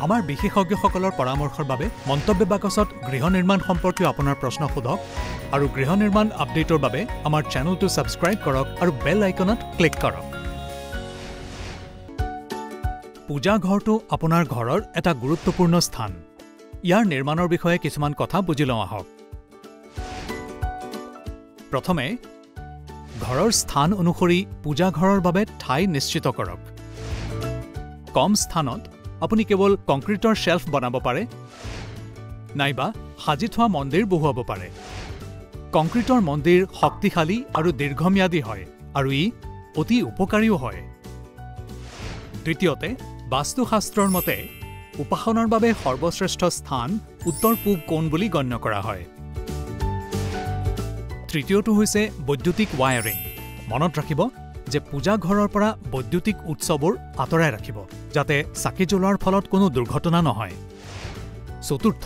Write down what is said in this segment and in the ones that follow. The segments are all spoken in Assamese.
আমাৰ বিশেষজ্ঞসকলৰ পৰামৰ্শৰ বাবে মন্তব্য বাকচত গৃহ নিৰ্মাণ সম্পৰ্কীয় আপোনাৰ প্ৰশ্ন সোধক আৰু গৃহ নিৰ্মাণ আপডেটৰ বাবে আমাৰ চেনেলটো সাবস্ক্ৰাইব কৰক আৰু বেল আইকনত ক্লিক কৰক পূজা ঘৰটো আপোনাৰ ঘৰৰ এটা গুৰুত্বপূৰ্ণ স্থান ইয়াৰ নিৰ্মাণৰ বিষয়ে কিছুমান কথা বুজি লওঁ আহক প্ৰথমে ঘৰৰ স্থান অনুসৰি পূজা ঘৰৰ বাবে ঠাই নিশ্চিত কৰক কম স্থানত আপুনি কেৱল কংক্ৰিটৰ শেলফ বনাব পাৰে নাইবা সাজি থোৱা মন্দিৰ বহুৱাব পাৰে কংক্ৰিটৰ মন্দিৰ শক্তিশালী আৰু দীৰ্ঘম্যাদী হয় আৰু ই অতি উপকাৰীও হয় দ্বিতীয়তে বাস্তুশাস্ত্ৰৰ মতে উপাসনাৰ বাবে সৰ্বশ্ৰেষ্ঠ স্থান উত্তৰ-পূব কোণ বুলি গণ্য কৰা হয় তৃতীয়টো হৈছে বৈদ্যুতিক ৱায়াৰিং মনত ৰাখিব যে পূজা ঘৰৰ পৰা বৈদ্যুতিক উৎসবোৰ আঁতৰাই ৰাখিব যাতে চাকি জ্বলোৱাৰ ফলত কোনো দুৰ্ঘটনা নহয় চতুৰ্থ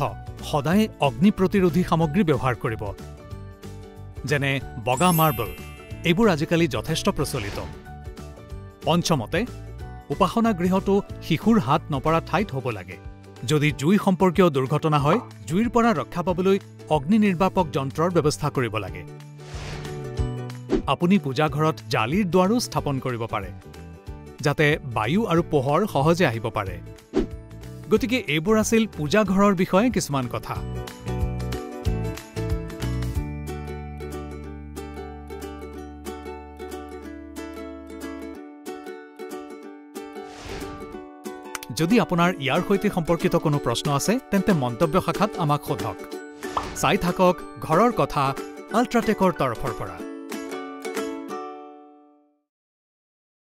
সদায় অগ্নি প্ৰতিৰোধী সামগ্ৰী ব্যৱহাৰ কৰিব যেনে বগা মাৰ্বল এইবোৰ আজিকালি যথেষ্ট প্ৰচলিত পঞ্চমতে উপাসনা গৃহটো শিশুৰ হাত নপৰা ঠাইত হ'ব লাগে যদি জুই সম্পৰ্কীয় দুৰ্ঘটনা হয় জুইৰ পৰা ৰক্ষা পাবলৈ অগ্নি নিৰ্বাপক যন্ত্ৰৰ ব্যৱস্থা কৰিব লাগে আপুনি পূজা ঘৰত জালিৰ দুৱাৰো স্থাপন কৰিব পাৰে যাতে বায়ু আৰু পোহৰ সহজে আহিব পাৰে গতিকে এইবোৰ আছিল পূজা ঘৰৰ বিষয়ে কিছুমান কথা যদি আপোনাৰ ইয়াৰ সৈতে সম্পৰ্কিত কোনো প্ৰশ্ন আছে তেন্তে মন্তব্য শাখাত আমাক সোধক চাই থাকক ঘৰৰ কথা আল্ট্ৰাটেকৰ তৰফৰ পৰা